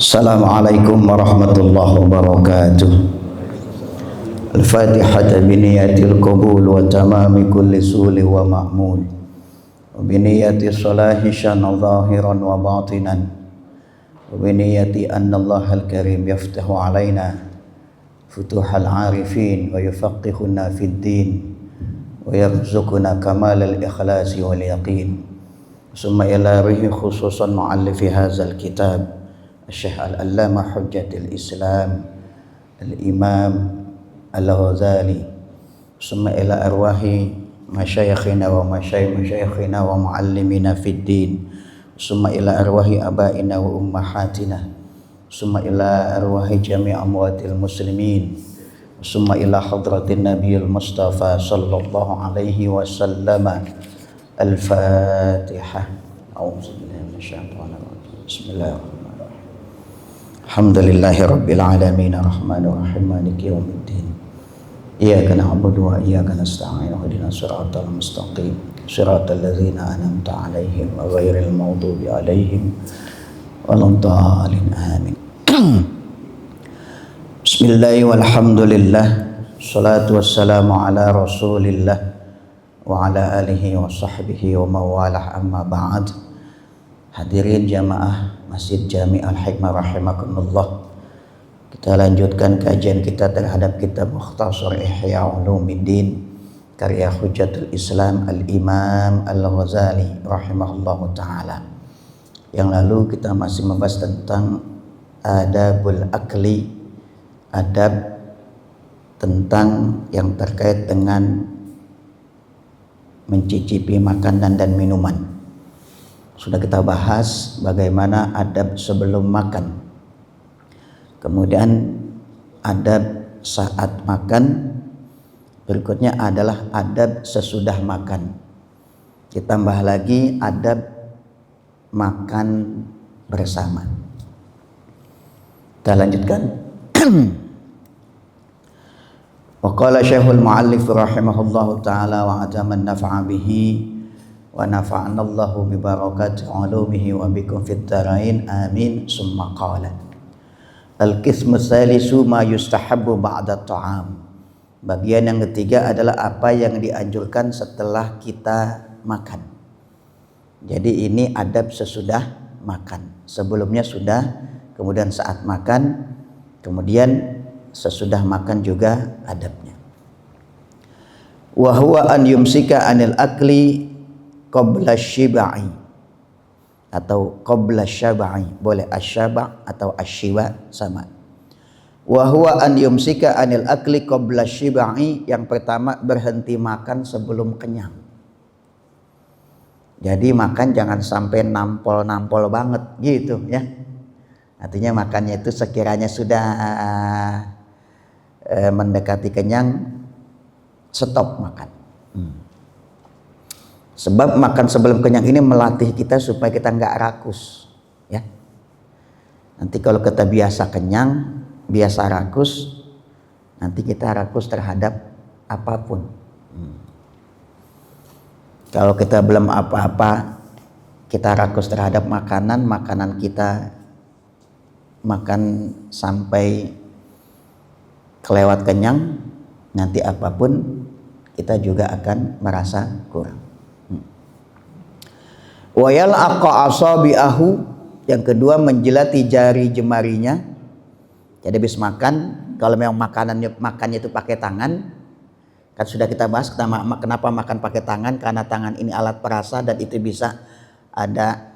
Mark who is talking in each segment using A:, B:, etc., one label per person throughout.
A: Assalamualaikum warahmatullahi wabarakatuh. Al-Fatihah biniyatil qabul wa tamami kulli suli wa ma'mul wa biniyati salahi syana zahiran wa batinan wa biniyati anna Allahal karim yaftahu alaina futuhal arifin wa yufaqihuna fid din wa yarzuquna kamalal ikhlasi wal yaqin. Summa ila rihi khususan muallifi hadzal kitab Syekh Al-Allamah Hujjatul Islam Al-Imam Al-Ghazali. Summa ila arwahi masyayikhina wa masyayikhina wa muallimina fid din. Summa ila arwahi abaina wa ummahatina. Summa ila arwahi jami' amwatil muslimin. Summa ila hadratin nabiyil mustafa sallallahu alaihi wasallam. Al-Fatihah. A'udzu billahi minasyaitonir rajim. Bismillahirrahmanirrahim. Alhamdulillahi rabbil alamin arrahmanir rahim maliki yaumiddin. Iyyaka na'budu wa iyyaka nasta'in ihdinas siratal mustaqim siratal ladzina an'amta 'alaihim ghairil maghdubi 'alaihim waladdallin amin. Bismillah walhamdulillah salatu wassalamu ala rasulillah wa ala alihi wa sahbihi wa mawalah amma ba'd. Hadirin jamaah Masjid Jami' Al-Hikmah rahimakumullah. Kita lanjutkan kajian kita terhadap kitab Mukhtasar Ihya Ulumuddin karya Hujjatul Islam Al-Imam Al-Ghazali rahimahullahu taala. Yang lalu kita masih membahas tentang adabul akli, adab tentang yang terkait dengan mencicipi makanan dan minuman. Sudah kita bahas bagaimana adab sebelum makan, kemudian adab saat makan, berikutnya adalah adab sesudah makan. Ditambah lagi adab makan bersama. Kita lanjutkan. Wa qala Syekhul Mu'allif rahimahullahu taala wa ataman nafa'a bihi wa nafa'ana Allahu bi barakati ulumihi wa bikum fid dharain amin. Summa qala al-qismu tsalisu ma yustahabbu ba'da ta'am. Bagian yang ketiga adalah apa yang dianjurkan setelah kita makan. Jadi ini adab sesudah makan. Sebelumnya sudah, kemudian saat makan, kemudian sesudah makan juga adabnya. Wa huwa an yumsika anil akli qabla syiba'i atau qabla syaba'i, boleh asyaba' atau asyiba sama. Wa huwa an yumsika anil akli qabla syiba'i, yang pertama berhenti makan sebelum kenyang. Jadi makan jangan sampai nampol-nampol banget gitu ya. Artinya makannya itu sekiranya sudah mendekati kenyang, stop makan. Sebab makan sebelum kenyang ini melatih kita supaya kita nggak rakus, ya. Nanti kalau kita biasa kenyang, biasa rakus, nanti kita rakus terhadap apapun. Kalau kita belum apa-apa, kita rakus terhadap makanan kita makan sampai kelewat kenyang, nanti apapun kita juga akan merasa kurang. Wayal aqa asabi'ahu, yang kedua menjilati jari jemarinya. Jadi habis makan, kalau memang makannya itu pakai tangan, kan sudah kita bahas kenapa makan pakai tangan, karena tangan ini alat perasa dan itu bisa ada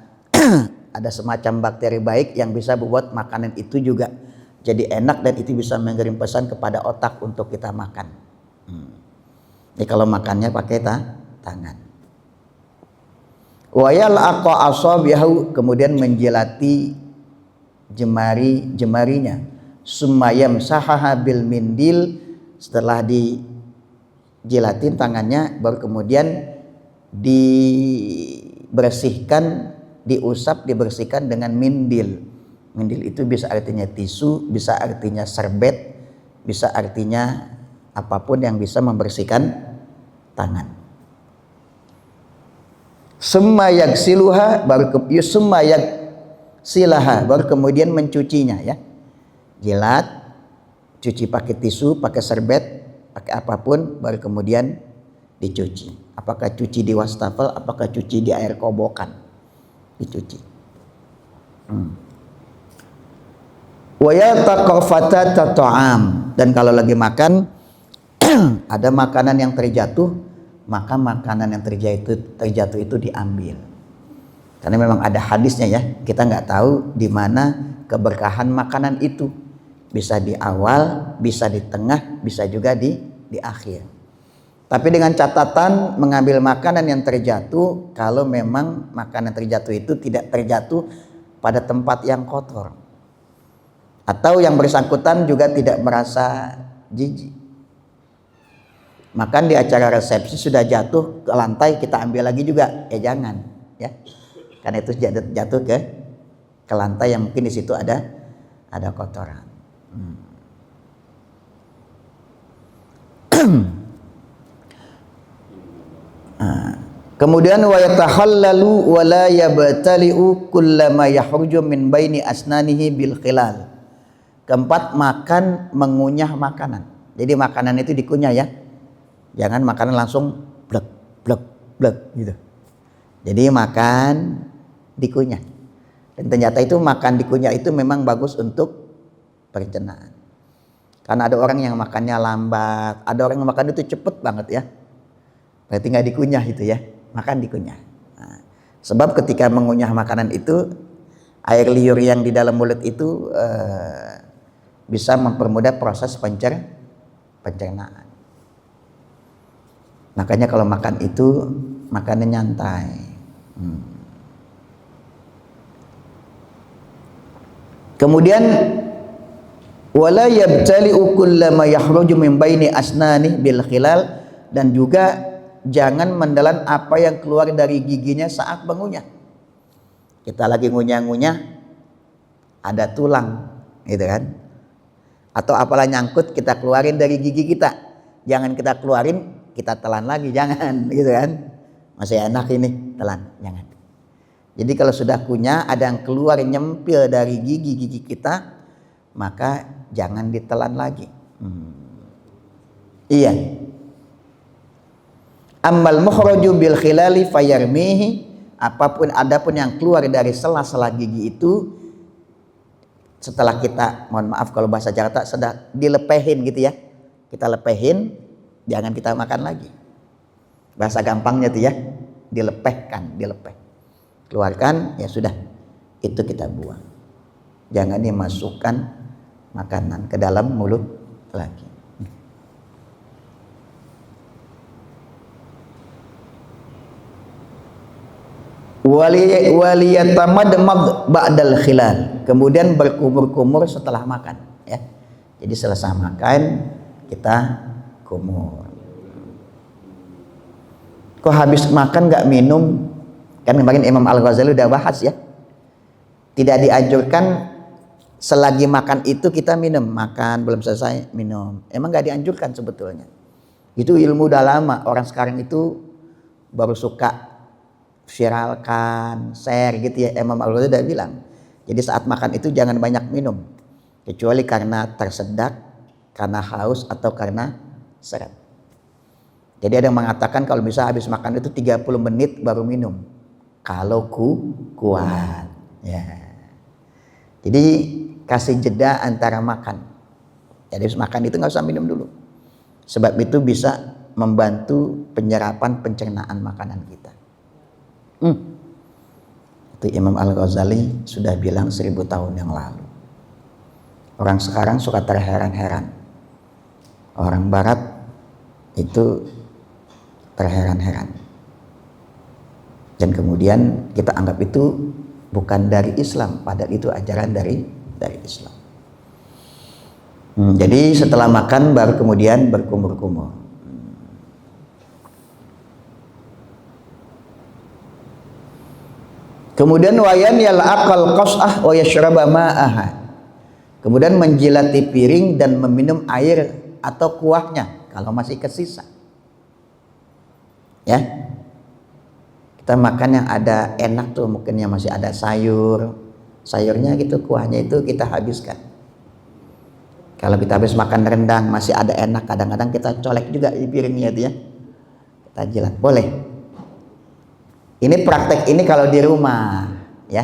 A: ada semacam bakteri baik yang bisa membuat makanan itu juga jadi enak dan itu bisa mengirim pesan kepada otak untuk kita makan. Jadi kalau makannya pakai tangan. Wayal aqa asabihu, kemudian menjilati jemarinya. Sumayam sahaha bil mindil, setelah dijilatin tangannya baru kemudian dibersihkan, dibersihkan dengan mindil. Mindil itu bisa artinya tisu, bisa artinya serbet, bisa artinya apapun yang bisa membersihkan tangan. Summa yagsiluha, baru silaha, baru kemudian mencucinya ya. Jilat, cuci pakai tisu, pakai serbet, pakai apapun, baru kemudian dicuci. Apakah cuci di wastafel, apakah cuci di air kobokan, dicuci. Wa yataqafata ta'am, dan kalau lagi makan ada makanan yang terjatuh, maka makanan yang terjatuh itu diambil. Karena memang ada hadisnya ya, kita nggak tahu di mana keberkahan makanan itu. Bisa di awal, bisa di tengah, bisa juga di akhir. Tapi dengan catatan mengambil makanan yang terjatuh kalau memang makanan terjatuh itu tidak terjatuh pada tempat yang kotor. Atau yang bersangkutan juga tidak merasa jijik. Makan di acara resepsi sudah jatuh ke lantai, kita ambil lagi juga, jangan ya. Karena itu jatuh ke lantai yang mungkin di situ ada kotoran. Kemudian wa yatahallalu wa la yabtali'u kullama yahruju min baini asnanihi bil khilal. Keempat, makan mengunyah makanan. Jadi makanan itu dikunyah ya. Jangan makanan langsung blek blek blek gitu. Jadi makan dikunyah. Dan ternyata itu makan dikunyah itu memang bagus untuk pencernaan. Karena ada orang yang makannya lambat, ada orang yang makan itu cepet banget ya. Berarti nggak dikunyah itu ya, makan dikunyah. Nah, sebab ketika mengunyah makanan itu, air liur yang di dalam mulut itu bisa mempermudah proses pencernaan. Makanya kalau makan itu makannya nyantai. Kemudian wala yabtali'u kullama yakhruju min baini asnani bil khilal, dan juga jangan menelan apa yang keluar dari giginya saat mengunyah. Kita lagi ngunyah-ngunyah ada tulang gitu kan, atau apalah nyangkut kita keluarin dari gigi kita, jangan kita keluarin kita telan lagi, jangan gitu kan. Masih enak ini telan, jangan. Jadi kalau sudah kunyah ada yang keluar nyempil dari gigi kita, maka jangan ditelan lagi. Iya. Ammal mukhraju bil khilali fayarmihi, adapun yang keluar dari sela-sela gigi itu setelah kita, mohon maaf kalau bahasa Jakarta, sudah dilepehin gitu ya. Kita lepehin, jangan kita makan lagi. Bahasa gampangnya tuh ya, dilepehkan, dilepeh. Keluarkan, ya sudah, itu kita buang. Jangan dimasukkan makanan ke dalam mulut lagi. Waliyatamadmad ba'dal khilal, kemudian berkumur-kumur setelah makan ya. Jadi selesai makan kita kumur. Kok habis makan nggak minum? Kan kemarin Imam Al-Ghazali udah bahas ya, tidak dianjurkan selagi makan itu kita minum. Makan belum selesai minum, emang nggak dianjurkan sebetulnya. Itu ilmu udah lama, orang sekarang itu baru suka viralkan, share gitu ya. Imam Al-Ghazali udah bilang, jadi saat makan itu jangan banyak minum, kecuali karena tersedak, karena haus, atau karena seret. Jadi ada yang mengatakan kalau bisa habis makan itu 30 menit baru minum, kalau kuat ya. Jadi kasih jeda antara makan. Jadi habis makan itu nggak usah minum dulu, sebab itu bisa membantu penyerapan pencernaan makanan kita. Itu Imam Al-Ghazali sudah bilang 1000 tahun yang lalu. Orang sekarang suka terheran-heran, orang barat itu terheran-heran, dan kemudian kita anggap itu bukan dari Islam, padahal itu ajaran dari Islam. Jadi setelah makan baru kemudian berkumur-kumur. Kemudian wayan yal'aqal qas'ah wa yashraba ma'aha, kemudian menjilati piring dan meminum air atau kuahnya kalau masih kesisa ya. Kita makan yang ada enak tuh, mungkin yang masih ada sayur, sayurnya gitu, kuahnya itu kita habiskan. Kalau kita habis makan rendang masih ada enak, kadang-kadang kita colek juga di piringnya itu ya, kita jilat, boleh. Ini praktek ini kalau di rumah ya,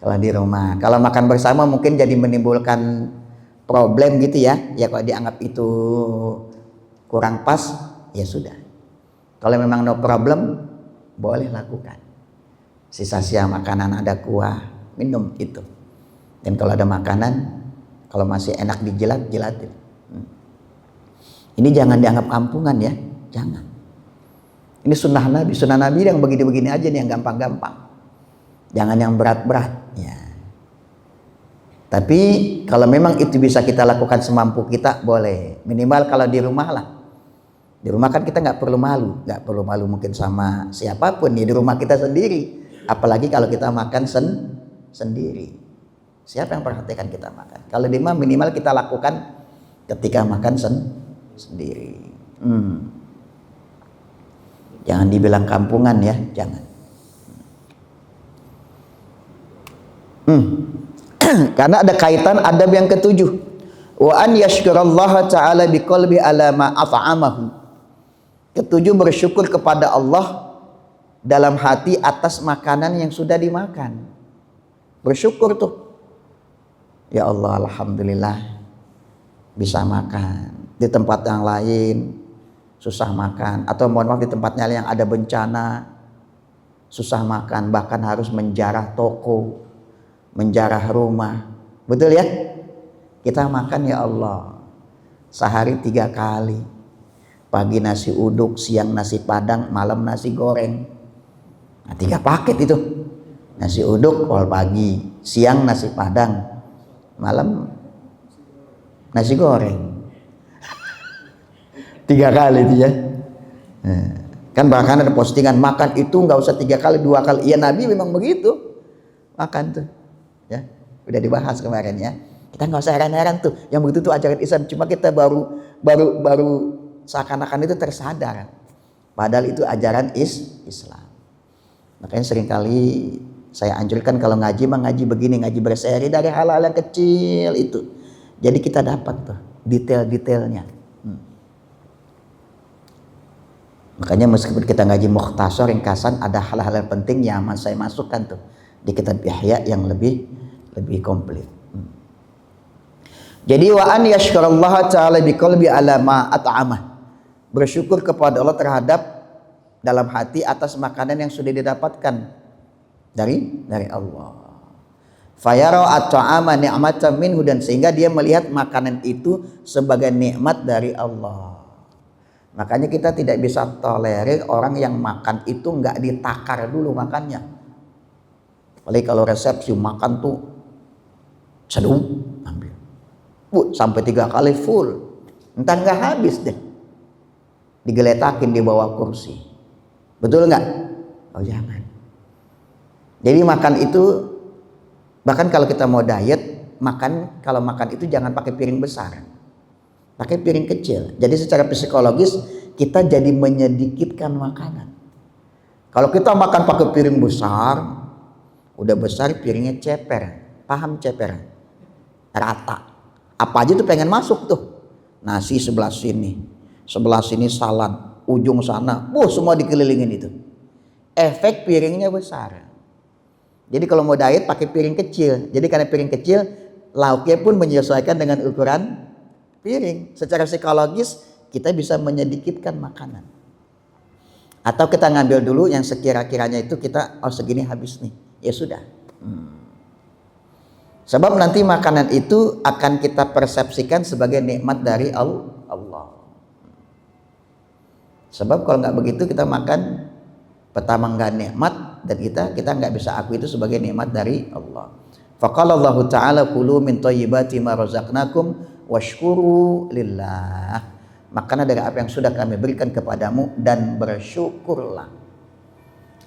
A: kalau di rumah. Kalau makan bersama mungkin jadi menimbulkan problem gitu ya, ya kalau dianggap itu kurang pas ya sudah. Kalau memang no problem boleh lakukan. Sisa-sisa makanan ada kuah, minum itu. Dan kalau ada makanan, kalau masih enak dijilat, jilatin. Ini jangan dianggap kampungan ya, jangan. Ini sunnah Nabi yang begini-begini aja nih, yang gampang-gampang. Jangan yang berat-berat ya. Tapi kalau memang itu bisa kita lakukan semampu kita, boleh. Minimal kalau di rumah lah. Di rumah kan kita nggak perlu malu mungkin sama siapapun ya, di rumah kita sendiri. Apalagi kalau kita makan sendiri. Siapa yang perhatikan kita makan? Kalau di rumah minimal kita lakukan ketika makan sendiri. Jangan dibilang kampungan ya, jangan. Karena ada kaitan adab yang ketujuh. Wa an yashkurallaha ta'ala biqalbi ala ma at'amahu. Ketujuh, bersyukur kepada Allah dalam hati atas makanan yang sudah dimakan. Bersyukur tuh. Ya Allah, alhamdulillah bisa makan. Di tempat yang lain susah makan, atau mohon maaf di tempatnya yang ada bencana susah makan, bahkan harus menjarah toko, menjarah rumah. Betul ya? Kita makan ya Allah sehari 3 kali. Pagi nasi uduk, siang nasi padang, malam nasi goreng. Nah, 3 paket itu. Nasi uduk kalau pagi, siang nasi padang, malam nasi goreng. 3 kali itu ya. Kan bahkan ada postingan makan itu nggak usah 3 kali, 2 kali. Iya, Nabi memang begitu makan tuh ya. Udah dibahas kemarin ya. Kita nggak usah heran-heran tuh, yang begitu tuh ajaran Islam. Cuma kita baru seakan-akan itu tersadar, padahal itu ajaran Islam. Makanya seringkali saya anjurkan kalau ngaji begini, ngaji berseri dari hal-hal yang kecil itu. Jadi kita dapat tuh detail-detailnya. Makanya meskipun kita ngaji mukhtasar ringkasan, ada hal-hal yang penting yang saya masukkan tuh di kitab Ihya yang lebih komplit. Jadi wa an yashkurallaha ta'ala biqalbi ala ma at'amah. Bersyukur kepada Allah terhadap dalam hati atas makanan yang sudah didapatkan dari Allah. Fayara at-ta'ama ni'matan minhu, dan sehingga dia melihat makanan itu sebagai nikmat dari Allah. Makanya kita tidak bisa tolerir orang yang makan itu nggak ditakar dulu makannya. Apalagi kalau resepsi makan tuh sedung ambil, sampai 3 kali full, entar nggak habis deh. Digeletakin di bawah kursi. Betul nggak? Oh jangan. Jadi makan itu, bahkan kalau kita mau diet, kalau makan itu jangan pakai piring besar, pakai piring kecil. Jadi secara psikologis kita jadi menyedikitkan makanan. Kalau kita makan pakai piring besar, udah besar piringnya ceper, paham ceper? Rata. Apa aja tuh pengen masuk tuh. Nasi sebelah sini salad, ujung sana, semua dikelilingin itu. Efek piringnya besar. Jadi kalau mau diet pakai piring kecil. Jadi karena piring kecil, lauknya pun menyesuaikan dengan ukuran piring. Secara psikologis kita bisa menyedikitkan makanan. Atau kita ngambil dulu yang sekira-kiranya itu kita, segini habis nih, ya sudah. Sebab nanti makanan itu akan kita persepsikan sebagai nikmat dari Allah. Sebab kalau nggak begitu kita makan, pertama nggak nikmat, dan kita nggak bisa akui itu sebagai nikmat dari Allah. Faqala Allah Ta'ala kulu min thayyibati ma razaqnakum washkuru lillah. Makanlah dari apa yang sudah kami berikan kepadamu dan bersyukurlah.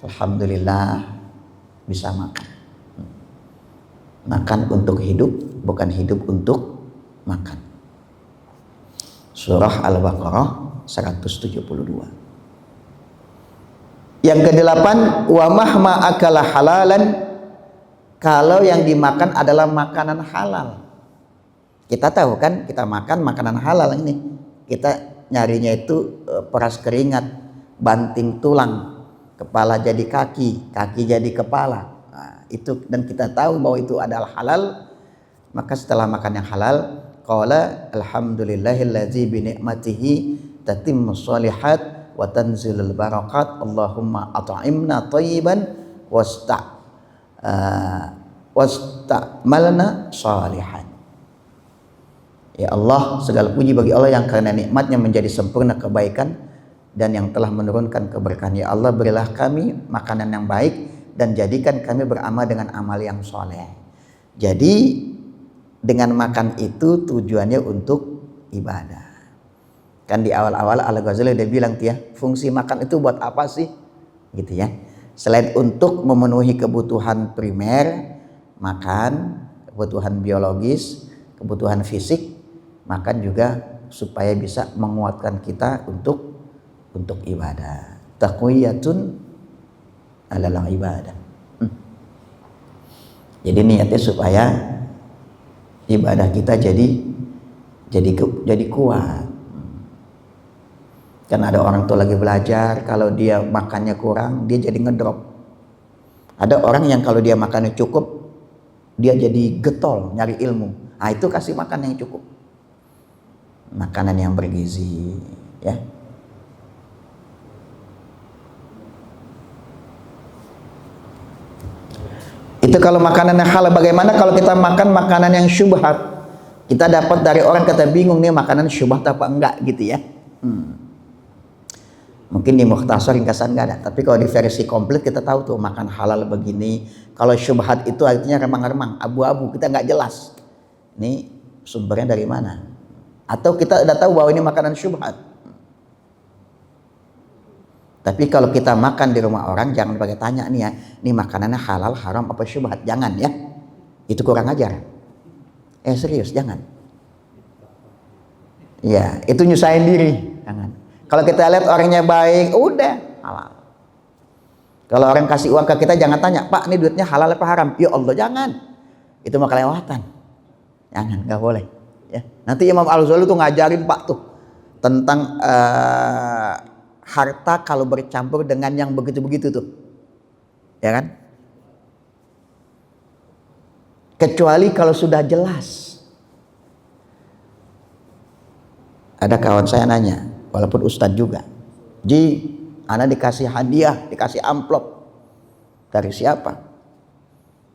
A: Alhamdulillah bisa makan. Makan untuk hidup, bukan hidup untuk makan. Surah Al-Baqarah 172. Yang ke-8, wa mahma akala halalan kalau yang dimakan adalah makanan halal. Kita tahu kan, kita makan makanan halal ini. Kita nyarinya itu peras keringat, banting tulang, kepala jadi kaki, kaki jadi kepala. Nah, itu, dan kita tahu bahwa itu adalah halal. Maka setelah makan yang halal, qala alhamdulillahillazi bi ni'matihi tatimmus shalihat wa tanzilul barakat. Allahumma at'imna thayyiban wasta'malna shalihan. Ya Allah, segala puji bagi Allah yang karena nikmatnya menjadi sempurna kebaikan dan yang telah menurunkan keberkahan. Ya Allah, berilah kami makanan yang baik dan jadikan kami beramal dengan amal yang soleh. Jadi dengan makan itu tujuannya untuk ibadah. Kan di awal-awal Al-Ghazali dia bilang ya, fungsi makan itu buat apa sih? Gitu ya. Selain untuk memenuhi kebutuhan primer, makan, kebutuhan biologis, kebutuhan fisik, makan juga supaya bisa menguatkan kita untuk ibadah. Taqwiyatun alal ibadah. Jadi niatnya supaya ibadah kita jadi kuat. Kan ada orang tuh lagi belajar, kalau dia makannya kurang, dia jadi ngedrop. Ada orang yang kalau dia makannya cukup, dia jadi getol nyari ilmu. Nah, itu kasih makan yang cukup. Makanan yang bergizi, ya. Itu kalau makanan yang halal. Bagaimana kalau kita makan makanan yang syubhat? Kita dapat dari orang, kata bingung nih makanan syubhat apa enggak gitu ya. Mungkin di mukhtasar ringkasan enggak ada, tapi kalau di versi komplit kita tahu tuh makan halal begini. Kalau syubhat itu artinya remang-remang, abu-abu, kita nggak jelas. Ini sumbernya dari mana? Atau kita udah tahu bahwa ini makanan syubhat. Tapi kalau kita makan di rumah orang, jangan pakai tanya nih ya, ini makanannya halal, haram, apa syubhat. Jangan ya, itu kurang ajar. Serius, jangan. Ya, itu nyusahin diri. Jangan. Kalau kita lihat orangnya baik, udah halal. Kalau orang kasih uang ke kita, jangan tanya, Pak, ini duitnya halal apa haram? Ya Allah, jangan. Itu mah kelewatan. Jangan, nggak boleh. Ya. Nanti Imam Al-Ghazali tuh ngajarin Pak tuh tentang harta kalau bercampur dengan yang begitu-begitu tuh, ya kan? Kecuali kalau sudah jelas. Ada kawan saya nanya, walaupun ustadz juga, Ji, ana dikasih hadiah, dikasih amplop dari siapa?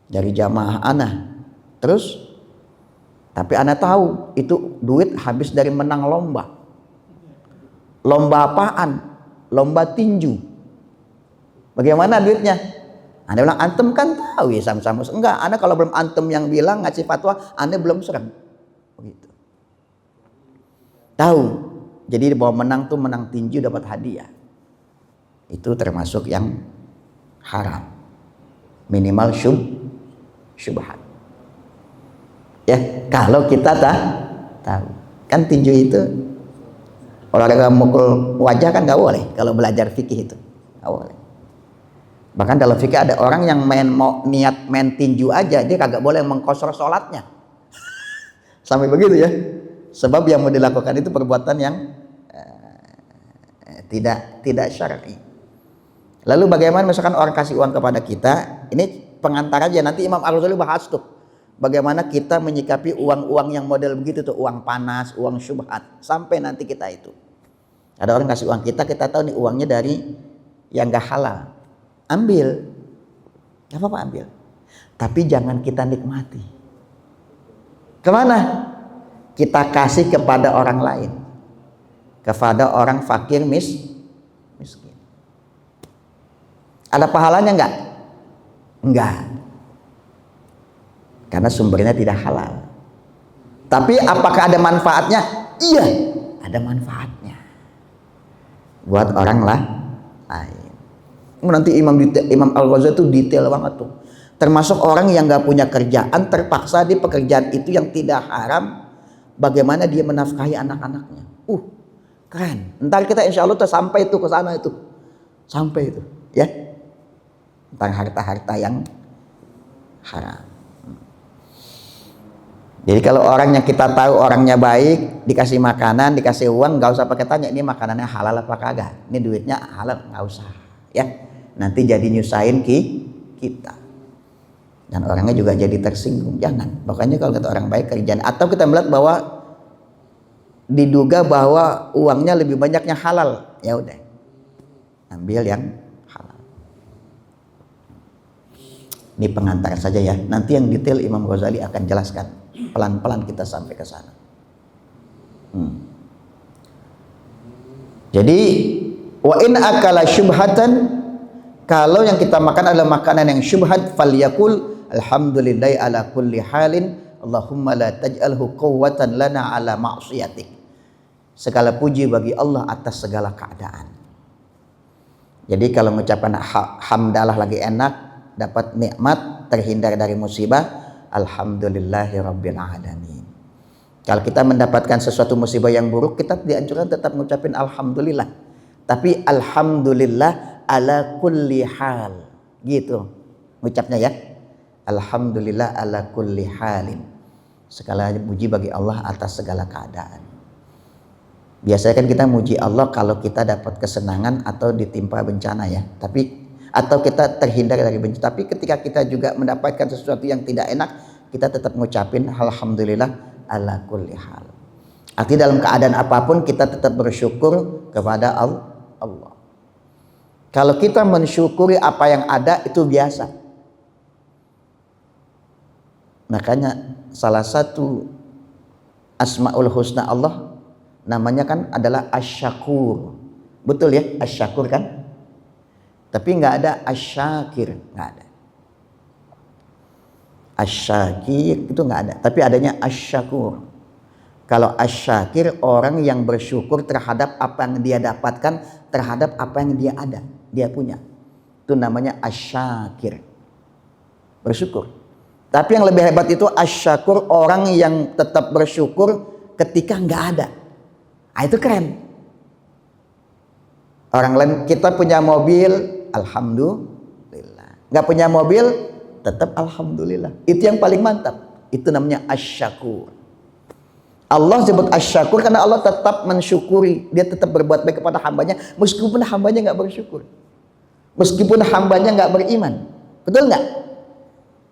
A: Dari jamaah ana. Terus? Tapi ana tahu itu duit habis dari menang lomba. Lomba apaan? Lomba tinju. Bagaimana duitnya? Anda bilang antem kan tahu ya sama-sama. Enggak, Anda kalau belum antem yang bilang ngasih fatwa, Anda belum serem. Begitu. Tahu. Jadi bahwa menang tuh menang tinju dapat hadiah. Itu termasuk yang haram. Minimal syubhat. Ya, kalau kita tahu. Kan tinju itu olahraga mukul wajah kan nggak boleh kalau belajar fikih itu, nggak boleh. Bahkan dalam fikih ada orang yang mau niat main tinju aja dia kagak boleh mengkosor sholatnya. Sampai begitu ya. Sebab yang mau dilakukan itu perbuatan yang tidak syar'i. Lalu bagaimana misalkan orang kasih uang kepada kita, ini pengantar aja, nanti Imam Al-Ghazali bahas tuh bagaimana kita menyikapi uang-uang yang model begitu tuh, uang panas, uang syubhat, sampai nanti kita itu. Ada orang kasih uang kita tahu nih uangnya dari yang gak halal. Ambil. Gak apa-apa ambil. Tapi jangan kita nikmati. Kemana? Kita kasih kepada orang lain. Kepada orang fakir miskin. Ada pahalanya enggak? Enggak. Karena sumbernya tidak halal. Tapi apakah ada manfaatnya? Iya, ada manfaatnya buat orang lain. Nanti Imam Al-Ghazali itu detail banget tuh. Termasuk orang yang nggak punya kerjaan, terpaksa di pekerjaan itu yang tidak haram, bagaimana dia menafkahi anak-anaknya. Keren. Ntar kita insya Allah sampai itu ke sana itu, sampai itu, ya. Tentang harta-harta yang haram. Jadi kalau orang yang kita tahu orangnya baik, dikasih makanan, dikasih uang, nggak usah pakai tanya ini makanannya halal apa kagak, ini duitnya halal, nggak usah, ya. Nanti jadi nyusahin kita, dan orangnya juga jadi tersinggung. Jangan. Pokoknya kalau kata orang baik kerjaan, atau kita melihat bahwa diduga bahwa uangnya lebih banyaknya halal, ya udah, ambil yang halal. Ini pengantar saja ya. Nanti yang detail Imam Ghazali akan jelaskan. Pelan-pelan kita sampai ke sana. Jadi wa in akala syubhatan, kalau yang kita makan adalah makanan yang syubhat, falyakul alhamdulillahi ala kulli halin Allahumma la taj'alhu quwwatan lana ala ma'siyatik. Segala puji bagi Allah atas segala keadaan. Jadi kalau mengucapkan hamdalah lagi enak, dapat nikmat, terhindar dari musibah, alhamdulillahirabbil alamin. Kalau kita mendapatkan sesuatu musibah yang buruk, kita dianjurkan tetap mengucapin alhamdulillah. Tapi alhamdulillah ala kulli hal. Gitu mengucapnya ya. Alhamdulillah ala kulli halin. Segala puji bagi Allah atas segala keadaan. Biasanya kan kita muji Allah kalau kita dapat kesenangan atau ditimpa bencana ya. Atau kita terhindar dari bencana. Tapi ketika kita juga mendapatkan sesuatu yang tidak enak, kita tetap mengucapin alhamdulillah ala kulli hal. Artinya dalam keadaan apapun kita tetap bersyukur kepada Allah. Kalau kita mensyukuri apa yang ada itu biasa. Makanya salah satu Asmaul Husna Allah namanya kan adalah Asy-Syakur. Betul ya, Asy-Syakur kan? Tapi nggak ada Asy-Syakir, nggak ada. Asy-Syakir itu nggak ada, tapi adanya Asy-Syakur. Kalau Asy-Syakir orang yang bersyukur terhadap apa yang dia dapatkan, terhadap apa yang dia ada, dia punya. Itu namanya Asy-Syakir. Bersyukur. Tapi yang lebih hebat itu Asy-Syakur, orang yang tetap bersyukur ketika nggak ada. Nah, itu keren. Orang lain, kita punya mobil, alhamdulillah. Nggak punya mobil, tetap alhamdulillah. Itu yang paling mantap. Itu namanya Asy-Syakur. Allah sebut Asy-Syakur karena Allah tetap mensyukuri. Dia tetap berbuat baik kepada hambanya, meskipun hambanya nggak bersyukur, meskipun hambanya nggak beriman. Betul nggak?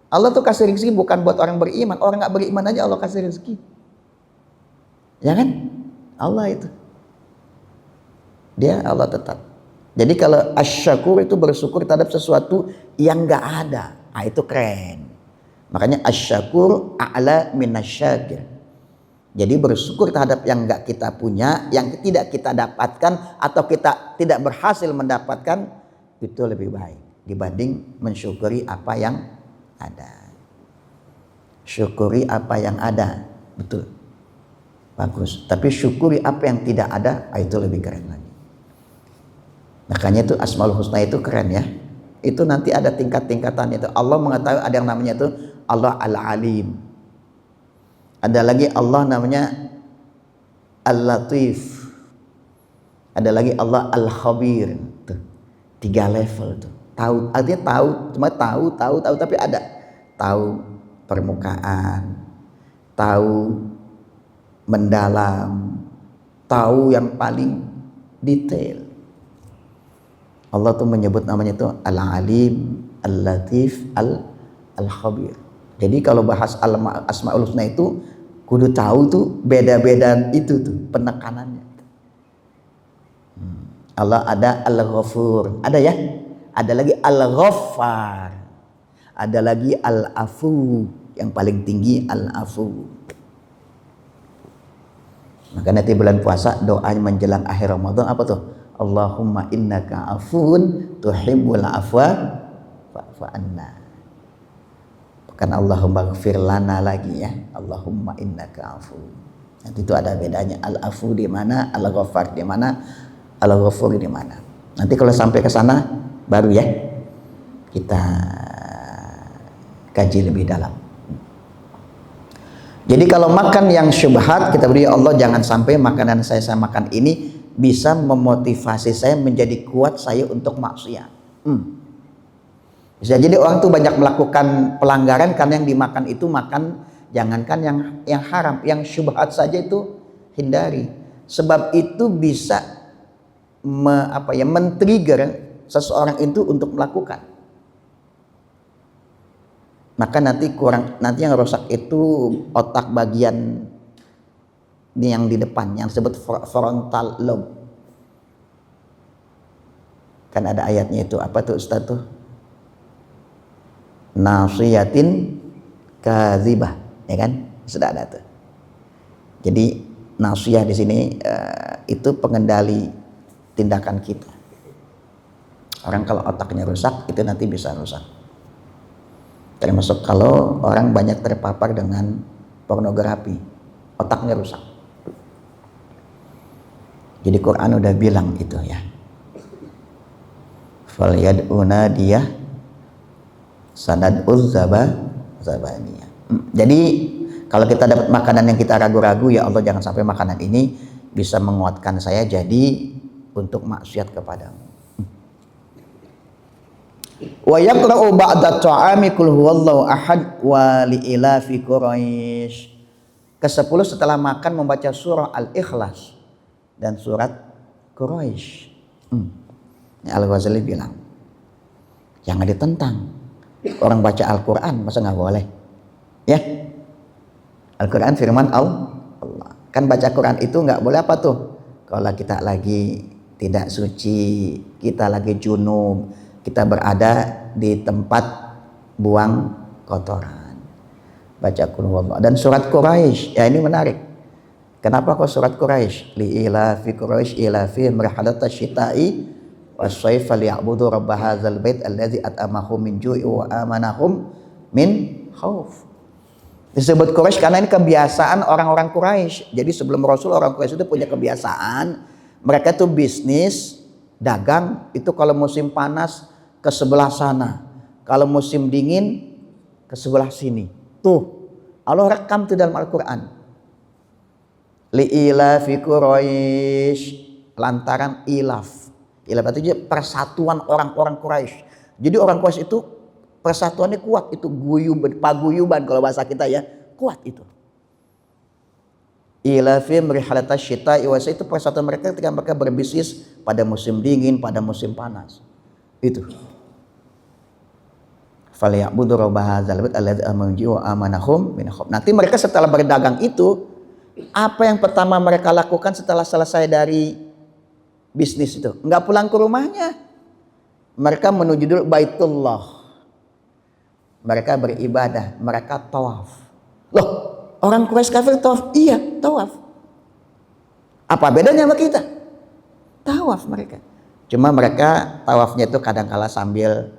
A: Allah tuh kasih rezeki bukan buat orang beriman. Orang nggak beriman aja Allah kasih rezeki. Ya kan? Allah itu. Dia Allah tetap. Jadi kalau Asy-Syakur itu bersyukur terhadap sesuatu yang nggak ada. Nah, itu keren. Makanya Asy-Syakur a'la minasyakir. Jadi bersyukur terhadap yang nggak kita punya, yang tidak kita dapatkan atau kita tidak berhasil mendapatkan, itu lebih baik dibanding mensyukuri apa yang ada. Syukuri apa yang ada, betul, bagus. Tapi syukuri apa yang tidak ada, itu lebih keren lagi. Makanya itu Asmaul Husna itu keren ya. Itu nanti ada tingkat-tingkatan itu. Allah mengetahui ada yang namanya itu Allah Al-Alim. Ada lagi Allah namanya Al-Latif. Ada lagi Allah Al-Khabir. Tuh, 3 level tuh. Tahu, artinya tahu, cuma tahu tapi ada. Tahu permukaan, tahu mendalam, tahu yang paling detail. Allah tuh menyebut namanya itu Al-Alim, Al-Latif, Al-Khabir. Jadi kalau bahas Asmaul Husna itu kudu tahu tuh beda-beda itu tuh penekanannya. Allah ada Al-Ghafur, ada ya? Ada lagi Al-Ghaffar. Ada lagi Al-Afu, yang paling tinggi Al-Afu. Maka nanti bulan puasa doanya menjelang akhir Ramadan apa tuh? Allahumma innaka afun tuhibbul afwa fa'fu anna. Bukan Allahumma gfir lana lagi ya. Allahumma innaka afu. Nanti itu ada bedanya. Al-afu di mana, Al-Ghaffar di mana, Al-Ghafur di mana. Nanti kalau sampai ke sana baru ya kita kaji lebih dalam. Jadi kalau makan yang syubhat, kita beri Allah jangan sampai makanan saya makan ini bisa memotivasi saya menjadi kuat saya untuk maksiat. Bisa jadi orang tuh banyak melakukan pelanggaran karena yang dimakan itu makan, jangankan yang haram, yang syubhat saja itu hindari. Sebab itu bisa men-trigger seseorang itu untuk melakukan. Maka nanti yang rusak itu otak bagian yang di depan, yang disebut frontal lobe. Kan ada ayatnya itu, apa tuh Ustaz tuh? Nasiyatin kadzibah, ya kan? Sudah ada tuh. Jadi nasiyah di sini itu pengendali tindakan kita. Orang kalau otaknya rusak itu nanti bisa rusak. Termasuk kalau orang banyak terpapar dengan pornografi, otaknya rusak. Jadi Quran udah bilang itu ya. Falyad'una dia sanad'uz zabaniyah. Jadi kalau kita dapat makanan yang kita ragu-ragu, ya Allah jangan sampai makanan ini bisa menguatkan saya jadi untuk maksiat kepadamu. Wa yaqra'u ba'da ta'ami qul huwallahu ahad wa li'ilafi Quraisy. Ke-10 setelah makan membaca surah Al-Ikhlas dan surat Quraisy. Al-Ghazali bilang, jangan ditentang. Orang baca Al-Quran masa nggak boleh? Ya, Al-Quran firman Allah. Kan baca Quran itu nggak boleh apa tuh? Kalau kita lagi tidak suci, kita lagi junub, kita berada di tempat buang kotoran, baca Qul huwallahu. Dan surat Quraisy, ya ini menarik. Kenapa kok surat Quraisy? Li ilafi Quraisy ilafi marhalatas syita'i was-sayf liya'budu rabb hadzal bait allazi at'amahum min ju'i wa amanahum min khauf. Disebut Quraisy karena ini kebiasaan orang-orang Quraisy. Jadi sebelum Rasul, orang Quraisy itu punya kebiasaan, mereka tuh bisnis dagang itu kalau musim panas ke sebelah sana, kalau musim dingin ke sebelah sini. Tuh Allah rekam tuh dalam Al-Quran. Li'ilafi Quraisy, lantaran ilaf itu persatuan orang-orang Quraisy. Jadi orang Quraisy itu persatuannya kuat, itu paguyuban kalau bahasa kita ya, kuat itu. Ilafi mrihalatash syita'i wa itu persatuan mereka ketika mereka berbisnis pada musim dingin, pada musim panas. Itu. Falyabudu rabb hadzal bait allazi amanahum min khauf. Nanti mereka setelah berdagang itu, apa yang pertama mereka lakukan setelah selesai dari bisnis itu? Enggak pulang ke rumahnya. Mereka menuju dulu Baitullah. Mereka beribadah, mereka tawaf. Loh, orang Quraisy kafir tawaf? Iya, tawaf. Apa bedanya sama kita? Tawaf mereka. Cuma mereka tawafnya itu kadang-kala sambil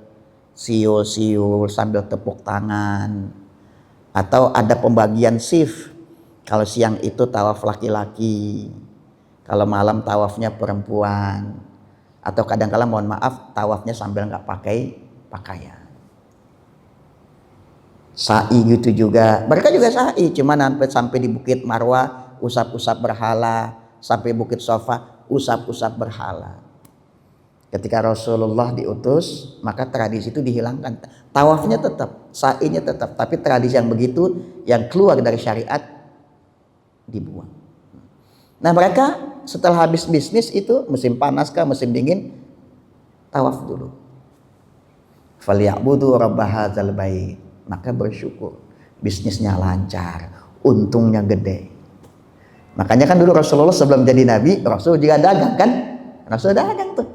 A: siul-siul, sambil tepuk tangan. Atau ada pembagian shift. Kalau siang itu tawaf laki-laki, kalau malam tawafnya perempuan, atau kadang-kala mohon maaf tawafnya sambil nggak pakai pakaian. Sa'i gitu juga, mereka juga sa'i, cuma sampai di Bukit Marwah usap-usap berhala, sampai Bukit Sofa usap-usap berhala. Ketika Rasulullah diutus, maka tradisi itu dihilangkan. Tawafnya tetap, sa'inya tetap, tapi tradisi yang begitu yang keluar dari syariat dibuang. Nah mereka setelah habis bisnis itu, musim panas kah musim dingin, tawaf dulu. Falyabudu rabb hadzal bait, maka bersyukur bisnisnya lancar, untungnya gede. Makanya kan dulu Rasulullah sebelum jadi nabi, Rasul juga dagang kan? Rasul dagang tuh,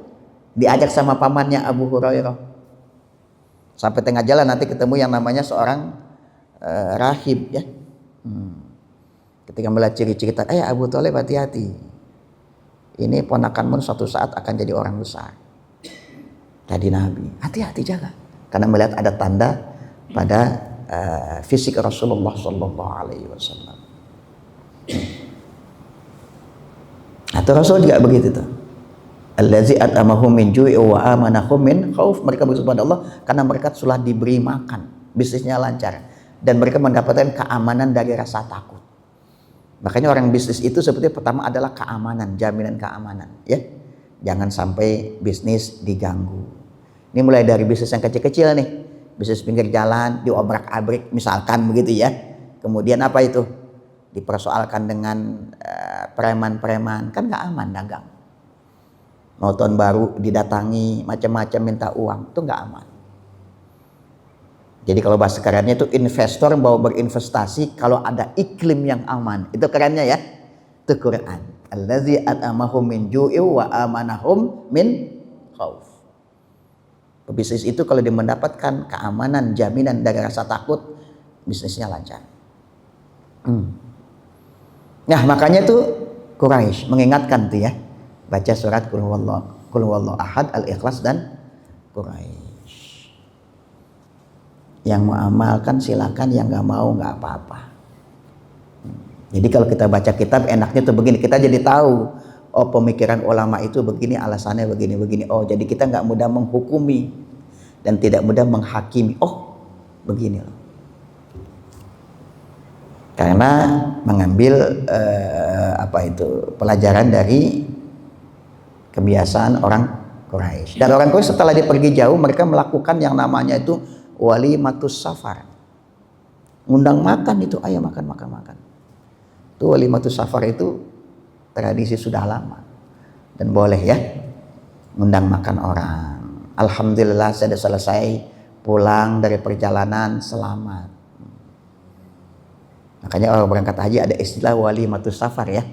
A: diajak sama pamannya Abu Hurairah. Sampai tengah jalan nanti ketemu yang namanya seorang rahib ya. Ketika melihat ciri-ciri, Abu Thalib hati-hati. Ini ponakanmu suatu saat akan jadi orang besar. Jadi nabi. Hati-hati jaga. Karena melihat ada tanda pada fisik Rasulullah sallallahu alaihi wasallam. Atau Rasul juga begitu tuh. Allazi at'amahum min ju'i wa amanahum min khauf. Mereka bersyukur kepada Allah karena mereka sudah diberi makan, bisnisnya lancar dan mereka mendapatkan keamanan dari rasa takut. Makanya orang bisnis itu seperti pertama adalah keamanan, jaminan keamanan ya. Jangan sampai bisnis diganggu. Ini mulai dari bisnis yang kecil-kecil nih, bisnis pinggir jalan, diobrak-abrik misalkan begitu ya. Kemudian apa itu? Dipersoalkan dengan preman-preman, kan nggak aman dagang. Mau tahun baru didatangi macam-macam minta uang, itu nggak aman. Jadi kalau bahasa kerennya itu investor mau berinvestasi kalau ada iklim yang aman, itu kerennya ya. Itu Quran. Allazi at'amahum min ju'i wa amanahum min khauf. Pebisnis itu kalau dia mendapatkan keamanan, jaminan dari rasa takut, bisnisnya lancar. Nah makanya tuh Quraisy mengingatkan tuh ya, baca surat Qul huwallahu ahad, Al-Ikhlas dan Quraisy. Yang mau amalkan silakan, yang nggak mau nggak apa-apa. Jadi kalau kita baca kitab enaknya tuh begini, kita jadi tahu oh pemikiran ulama itu begini, alasannya begini. Oh jadi kita nggak mudah menghukumi dan tidak mudah menghakimi. Oh begini loh. Karena mengambil pelajaran dari kebiasaan orang Quraisy. Dan orang Quraisy setelah dia pergi jauh, mereka melakukan yang namanya itu walimatus safar. Ngundang makan itu, ayo makan. Itu walimatus safar itu tradisi sudah lama dan boleh ya ngundang makan orang. Alhamdulillah saya sudah selesai pulang dari perjalanan selamat. Makanya orang berangkat haji ada istilah walimatus safar ya.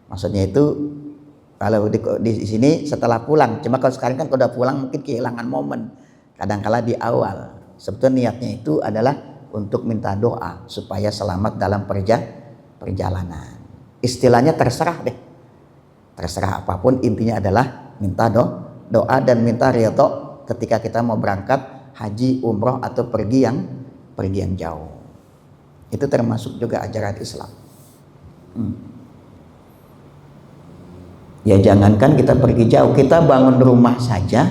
A: Maksudnya itu kalau di sini setelah pulang. Cuma kalau sekarang kan kalau udah pulang mungkin kehilangan momen. Kadangkala di awal. Sebetulnya niatnya itu adalah untuk minta doa supaya selamat dalam perjalanan. Istilahnya terserah deh. Terserah apapun, intinya adalah minta doa dan minta ridho ketika kita mau berangkat haji, umroh atau pergi yang jauh. Itu termasuk juga ajaran Islam. Ya jangankan kita pergi jauh, kita bangun rumah saja,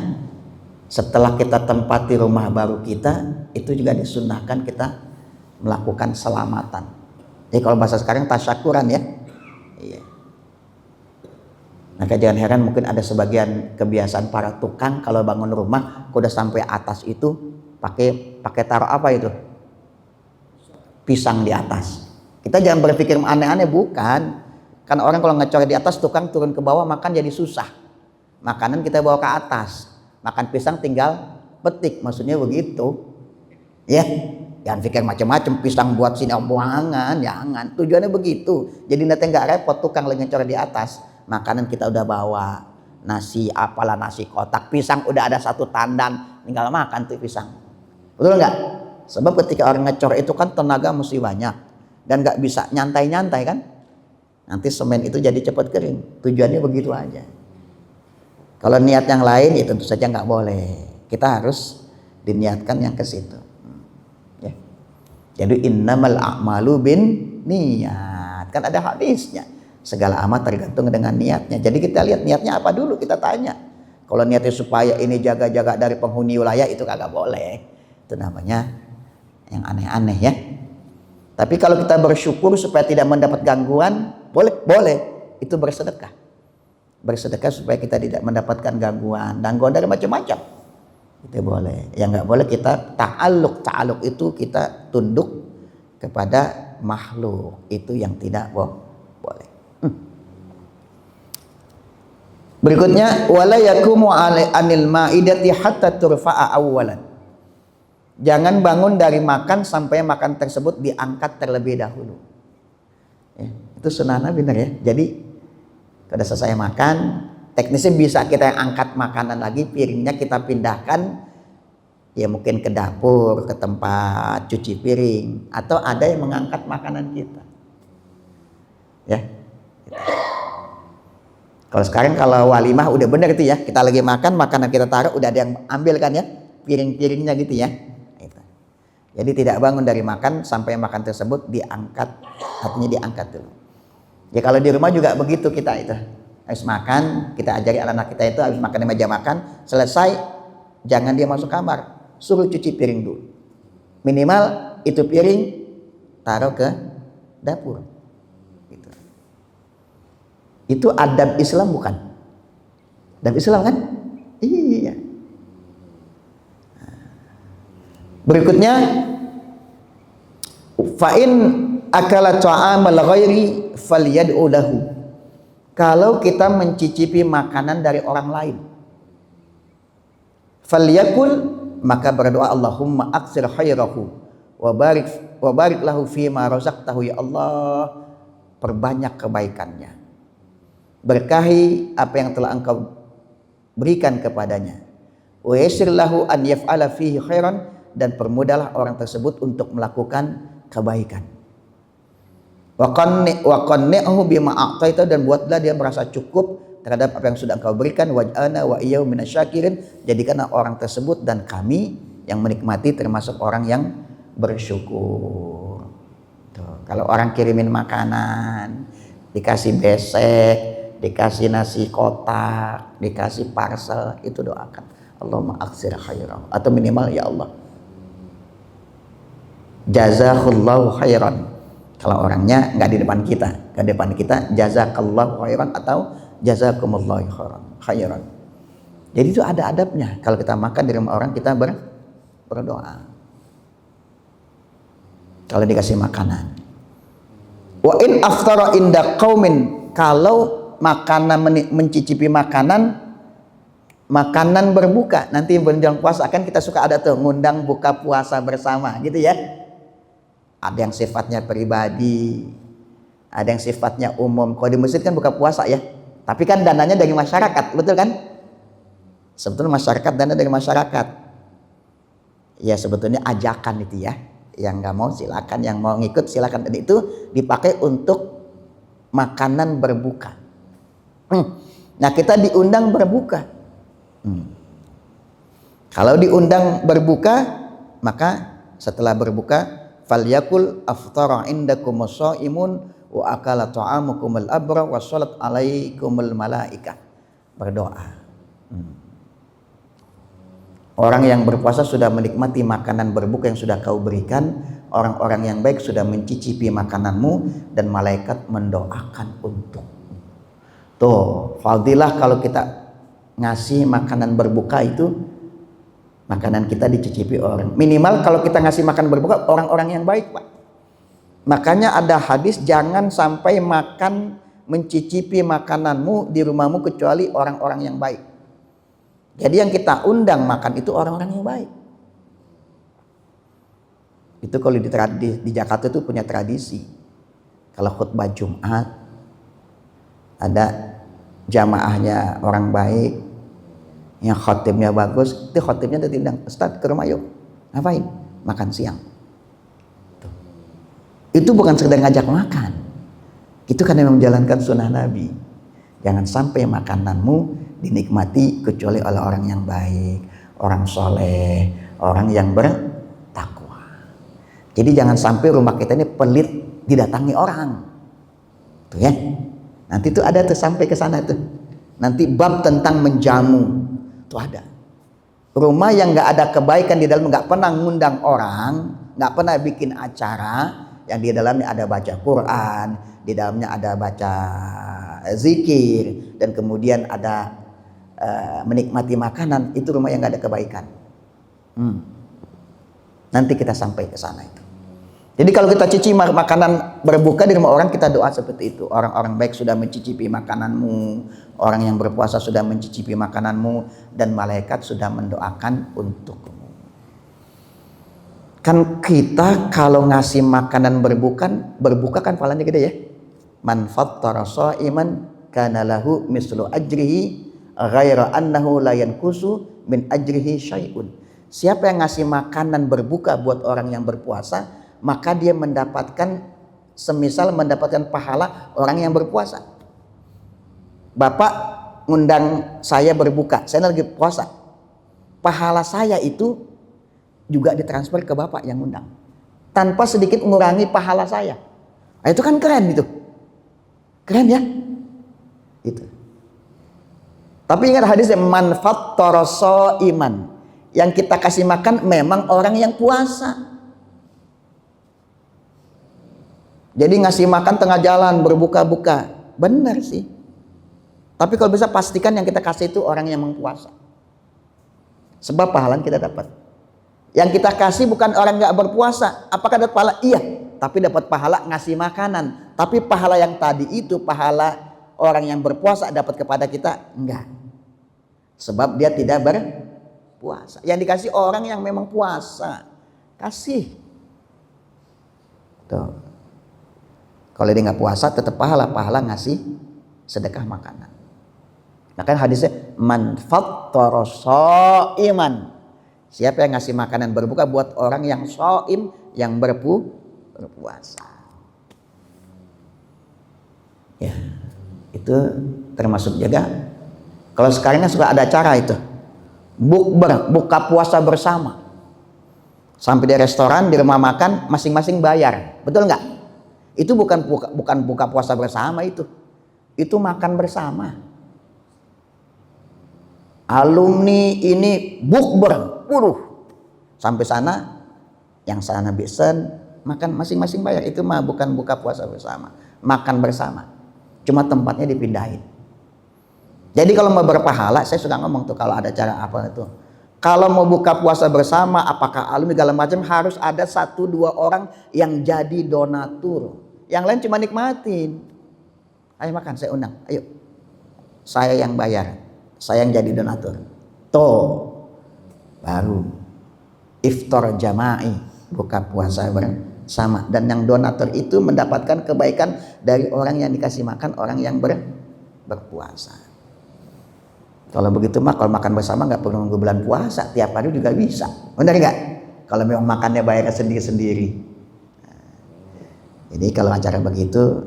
A: setelah kita tempati rumah baru kita, itu juga disunnahkan kita melakukan selamatan. Jadi kalau bahasa sekarang tasyakuran ya. Iya. Maka jangan heran mungkin ada sebagian kebiasaan para tukang kalau bangun rumah, udah sampai atas itu pakai taruh apa itu? Pisang di atas. Kita jangan berpikir aneh-aneh, bukan. Karena orang kalau ngecor di atas, tukang turun ke bawah makan jadi susah. Makanan kita bawa ke atas. Makan pisang tinggal petik, maksudnya begitu. Ya, jangan pikir macam-macam pisang buat sini buangan, jangan. Tujuannya begitu. Jadi nanti nggak repot tukang lagi ngecor di atas. Makanan kita udah bawa, nasi apalah, nasi kotak, pisang udah ada satu tandan, tinggal makan tuh pisang. Betul nggak? Sebab ketika orang ngecor itu kan tenaga mesti banyak dan nggak bisa nyantai-nyantai kan. Nanti semen itu jadi cepat kering. Tujuannya begitu aja. Kalau niat yang lain ya tentu saja nggak boleh. Kita harus diniatkan yang ke situ. Ya. Jadi innamal a'malu bin niat. Kan ada hadisnya. Segala amal tergantung dengan niatnya. Jadi kita lihat niatnya apa dulu, kita tanya. Kalau niatnya supaya ini jaga-jaga dari penghuni wilayah itu kagak boleh. Itu namanya yang aneh-aneh ya. Tapi kalau kita bersyukur supaya tidak mendapat gangguan, boleh. Itu bersedekah. Bersedekah supaya kita tidak mendapatkan gangguan dari macam-macam. Itu boleh. Yang nggak boleh kita ta'aluk itu kita tunduk kepada makhluk. Itu yang tidak boleh. Berikutnya wala yakumu anil maidati hatta turfa'a awwalan. Jangan bangun dari makan sampai makan tersebut diangkat terlebih dahulu. Ya, itu sunnah Nabi benar ya. Jadi kalau selesai makan, teknisnya bisa kita yang angkat makanan lagi, piringnya kita pindahkan ya mungkin ke dapur, ke tempat cuci piring, atau ada yang mengangkat makanan kita. Ya. Kalau sekarang kalau walimah udah benar itu ya, kita lagi makan, makanan kita taruh udah ada yang ambil kan ya, piring-piringnya gitu ya. Jadi tidak bangun dari makan sampai makan tersebut diangkat, artinya diangkat dulu. Ya kalau di rumah juga begitu kita itu. Habis makan, kita ajari anak-anak kita itu habis makan di meja makan, selesai jangan dia masuk kamar, suruh cuci piring dulu. Minimal itu piring taruh ke dapur. Gitu. Itu adab Islam bukan? Adab Islam kan? Iya. Berikutnya, fa in akala ta'amal ghairi falyad'u lahu. Kalau kita mencicipi makanan dari orang lain, falyakul, maka berdoa, Allahumma aksir khairahu wa barik lahu fima razaqtahu, ya Allah, perbanyak kebaikannya, berkahi apa yang telah engkau berikan kepadanya, wa yassir lahu an yaf'ala fihi khairan, dan permudahlah orang tersebut untuk melakukan kebaikan. Wa qanni'hu bima a'taita, dan buatlah dia merasa cukup terhadap apa yang sudah engkau berikan. Waj'alna wa iyyahu minasyakirin, jadikanlah orang tersebut dan kami yang menikmati termasuk orang yang bersyukur. Tuh, kalau orang kirimin makanan, dikasih besek, dikasih nasi kotak, dikasih parcel, itu doakan, Allahumma aksir khairah, atau minimal ya Allah jazakallahu khairan. Kalau orangnya nggak di depan kita, ke depan kita jazakallahu khairan atau jazakumullahu khairan. Jadi itu ada adabnya. Kalau kita makan di rumah orang, kita berdoa. Kalau dikasih makanan. Wa in aftara inda qaumin, kalau makanan mencicipi makanan berbuka, nanti menjelang puasa kan kita suka ada tuh ngundang buka puasa bersama gitu ya. Ada yang sifatnya pribadi, ada yang sifatnya umum. Kalau di masjid kan buka puasa ya, tapi kan dananya dari masyarakat, betul kan? Sebetulnya masyarakat, dana dari masyarakat. Ya sebetulnya ajakan itu ya. Yang nggak mau silakan, yang mau ngikut silakan. Dan itu dipakai untuk makanan berbuka. Nah kita diundang berbuka. Kalau diundang berbuka, maka setelah berbuka, falyakul aftara indakum shaimun wa akala ta'amukumul abra wa shalat alaikumul malaikah. Berdoa. Orang yang berpuasa sudah menikmati makanan berbuka yang sudah kau berikan. Orang-orang yang baik sudah mencicipi makananmu dan malaikat mendoakan untukmu. Tuh, fadilah kalau kita ngasih makanan berbuka itu, makanan kita dicicipi orang. Minimal kalau kita ngasih makan berbuka orang-orang yang baik, Pak. Makanya ada hadis, jangan sampai makan mencicipi makananmu di rumahmu kecuali orang-orang yang baik. Jadi yang kita undang makan itu orang-orang yang baik. Itu kalau di Jakarta itu punya tradisi. Kalau khutbah Jumat ada jamaahnya orang baik, yang khotibnya bagus, itu khotibnya diundang, Ustaz ke rumah yuk, ngapain? Makan siang. Tuh. Itu bukan sekedar ngajak makan, itu karena menjalankan sunnah Nabi. Jangan sampai makananmu dinikmati kecuali oleh orang yang baik, orang soleh, orang yang bertakwa. Jadi jangan sampai rumah kita ini pelit didatangi orang, tuh ya. Nanti tuh ada tuh sampai ke sana tuh. Nanti bab tentang menjamu. Itu ada rumah yang nggak ada kebaikan di dalam, nggak pernah ngundang orang, nggak pernah bikin acara yang di dalamnya ada baca Quran, di dalamnya ada baca zikir, dan kemudian ada menikmati makanan. Itu rumah yang nggak ada kebaikan. Nanti kita sampai ke sana itu. Jadi kalau kita cicipi makanan berbuka di rumah orang, kita doa seperti itu. Orang-orang baik sudah mencicipi makananmu, orang yang berpuasa sudah mencicipi makananmu, dan malaikat sudah mendoakan untukmu. Kan kita kalau ngasih makanan berbuka kan pahalanya gede ya. Man fattara shaiman kana lahu mislu ajrihi ghaira annahu la yankusu min ajrihi syai'un. Siapa yang ngasih makanan berbuka buat orang yang berpuasa, maka dia mendapatkan semisal mendapatkan pahala orang yang berpuasa. Bapak ngundang saya berbuka, saya lagi puasa, pahala saya itu juga ditransfer ke Bapak yang ngundang, tanpa sedikit mengurangi pahala saya. Nah, itu kan keren itu, keren ya itu. Tapi ingat hadisnya, man fattara shaiman, yang kita kasih makan memang orang yang puasa. Jadi ngasih makan tengah jalan berbuka-buka, benar sih. Tapi kalau bisa pastikan yang kita kasih itu orang yang mempuasa. Sebab pahala kita dapat. Yang kita kasih bukan orang nggak berpuasa. Apakah dapat pahala? Iya, tapi dapat pahala ngasih makanan. Tapi pahala yang tadi itu pahala orang yang berpuasa dapat kepada kita enggak. Sebab dia tidak berpuasa. Yang dikasih orang yang memang puasa. Kasih. Tuh. Kalau dia nggak puasa tetap pahala ngasih sedekah makanan. Nah kan hadisnya man fattara shaiman. Siapa yang ngasih makanan berbuka buat orang yang shaim, yang berpuasa. Ya, itu termasuk juga. Kalau sekarang suka ada acara itu bukber, buka puasa bersama. Sampai di restoran, di rumah makan, masing-masing bayar, betul nggak? Itu bukan buka puasa bersama itu makan bersama. Alumni ini bukber, sampai sana, yang sana bisen makan masing-masing bayar. Itu mah bukan buka puasa bersama, makan bersama. Cuma tempatnya dipindahin. Jadi kalau mau berpahala, saya suka ngomong tuh kalau ada cara apa itu. Kalau mau buka puasa bersama, apakah alumni segala macam, harus ada 1-2 orang yang jadi donatur. Yang lain cuma nikmatin. Ayo makan, saya undang. Ayo, saya yang bayar, saya yang jadi donatur. Tuh, baru iftar jama'i, buka puasa bersama. Dan yang donatur itu mendapatkan kebaikan dari orang yang dikasih makan, orang yang berpuasa. Kalau begitu mah kalau makan bersama nggak perlu nunggu bulan puasa, tiap hari juga bisa, benar nggak? Kalau memang makannya bayar sendiri-sendiri. Jadi kalau acara begitu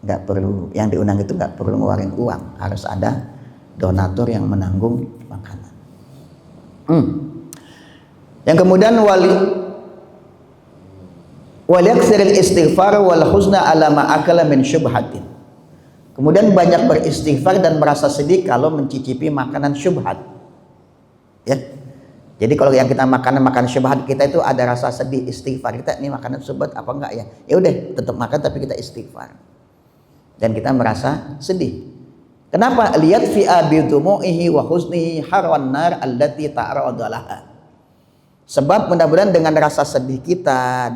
A: nggak perlu, yang diundang itu nggak perlu ngeluarin uang, harus ada donatur yang menanggung makanan. Yang kemudian waliyaksiril istighfar wal huzna ala ma akala min syubhatin. Kemudian banyak beristighfar dan merasa sedih kalau mencicipi makanan syubhat. Ya. Jadi kalau yang kita makan syubhat, kita itu ada rasa sedih, istighfar. Kita ini makanan syubhat apa enggak ya? Ya udah, tetap makan tapi kita istighfar. Dan kita merasa sedih. Kenapa? Lihat fi abidumu'ihi wa husnihi harwan nar allati ta'radalaha. Sebab mudah-mudahan dengan rasa sedih kita,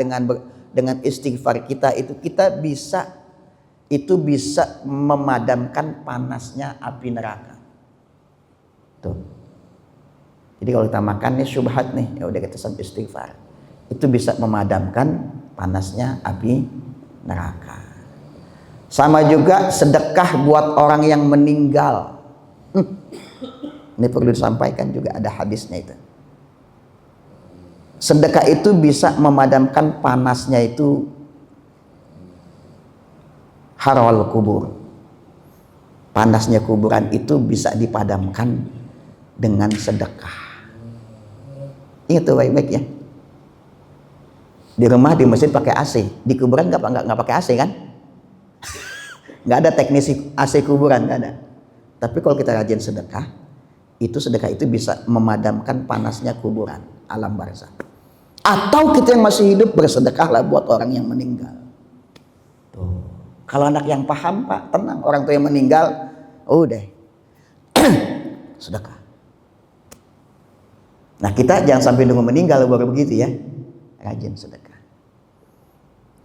A: dengan istighfar kita itu kita bisa memadamkan panasnya api neraka. Tuh. Jadi kalau kita makan nih syubhat nih, ya udah kita sampai istighfar. Itu bisa memadamkan panasnya api neraka. Sama juga sedekah buat orang yang meninggal. Ini perlu disampaikan juga, ada hadisnya itu. Sedekah itu bisa memadamkan panasnya itu harwal kubur. Panasnya kuburan itu bisa dipadamkan dengan sedekah. Ingat tuh baik-baik ya. Di rumah, di masjid pakai AC, di kuburan nggak pakai AC kan? Nggak ada teknisi AC kuburan, nggak ada. Tapi kalau kita rajin sedekah itu bisa memadamkan panasnya kuburan, alam barzakh. Atau kita yang masih hidup bersedekahlah buat orang yang meninggal. Tuh. Kalau anak yang paham, Pak, tenang. Orang tua yang meninggal, udah sedekah. Nah kita jangan sampai nunggu meninggal baru begitu ya, rajin sedekah.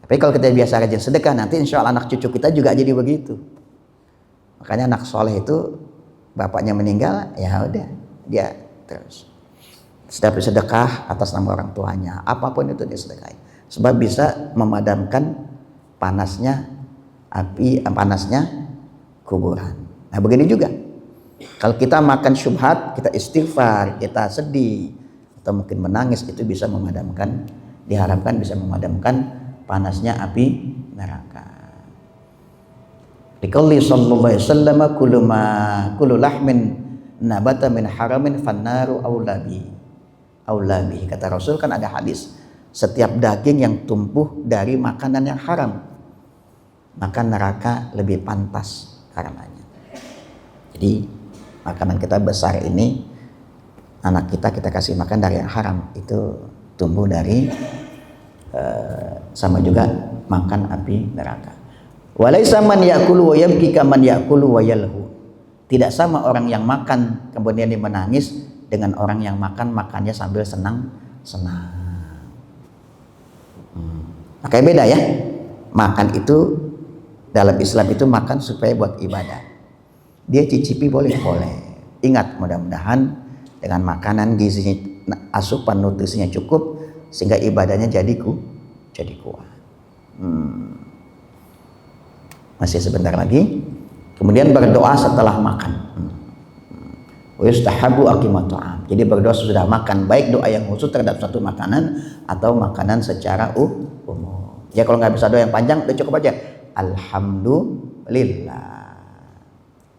A: Tapi kalau kita biasa rajin sedekah, nanti insya Allah anak cucu kita juga jadi begitu. Makanya anak soleh itu bapaknya meninggal, ya udah dia terus setiap sedekah atas nama orang tuanya, apapun itu dia sedekahi. Sebab bisa memadamkan panasnya kuburan. Nah begini juga, kalau kita makan syubhat, kita istighfar, kita sedih atau mungkin menangis, itu bisa memadamkan, diharapkan bisa memadamkan panasnya api neraka. Liqauli sallallahu alaihi wasallam kullu lahmin nabata min haramin fannaru aulabi. Kata Rasul kan ada hadis, setiap daging yang tumbuh dari makanan yang haram, maka neraka lebih pantas karenanya. Jadi makanan kita besar ini, anak kita kasih makan dari yang haram, itu tumbuh dari sama juga makan api neraka. Walaisa man ya'kulu wa yabki kaman ya'kulu wa yalhu. Tidak sama orang yang makan kemudian dia menangis dengan orang yang makannya sambil senang senang. Makanya beda ya. Makan itu dalam Islam itu makan supaya buat ibadah. Dia cicipi boleh. Ingat, mudah-mudahan dengan makanan gizinya, asupan nutrisinya cukup sehingga ibadahnya jadi kuat. Masih sebentar lagi. Kemudian berdoa setelah makan. Yustahabu aqimat ta'am. Jadi berdoa sudah makan, baik doa yang khusus terhadap satu makanan atau makanan secara umum. Ya kalau nggak bisa doa yang panjang, udah cukup aja. Alhamdulillah.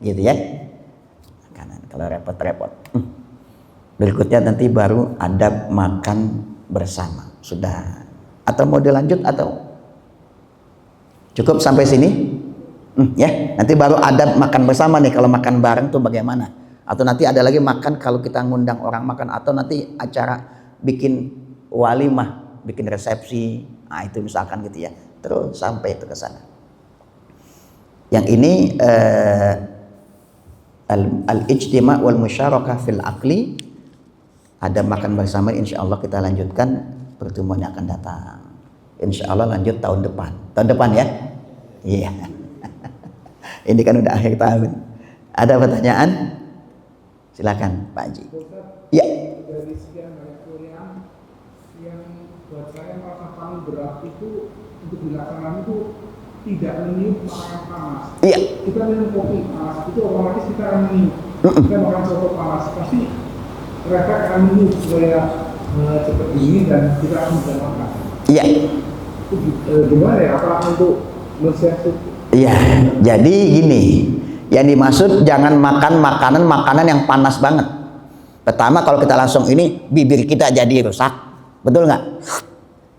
A: Gitu ya. Makanan kalau repot-repot. Berikutnya nanti baru adab makan bersama. Sudah. Atau mau dilanjut atau cukup sampai sini? Ya, nanti baru adab makan bersama nih. Kalau makan bareng tuh bagaimana? Atau nanti ada lagi makan kalau kita ngundang orang makan, atau nanti acara bikin walimah, bikin resepsi. Nah, itu misalkan gitu ya. Terus sampai itu ke sana. Yang ini al-ijtima' wal musyarakah fil aqli. Ada makan bersama, insya Allah kita lanjutkan pertemuan yang akan datang. Insya Allah lanjut tahun depan. Tahun depan ya? Iya. Ini kan udah akhir tahun. Ada pertanyaan? Silakan Pak Haji. Iya.
B: Dari sekian banyak pilihan yang buat saya merasa paling berat itu untuk dilaksanakan itu tidak meniup makanan panas.
A: Iya.
B: Kita minum kopi panas itu otomatis kita akan meniup. Kita makan soto panas pasti refleks akan meniup supaya cepat dingin dan kita akan bisa makan.
A: Iya.
B: Itu gimana ya? Apa untuk mensiasati?
A: Iya. Jadi gini. Yang dimaksud jangan makan makanan yang panas banget. Pertama kalau kita langsung ini bibir kita jadi rusak, betul nggak?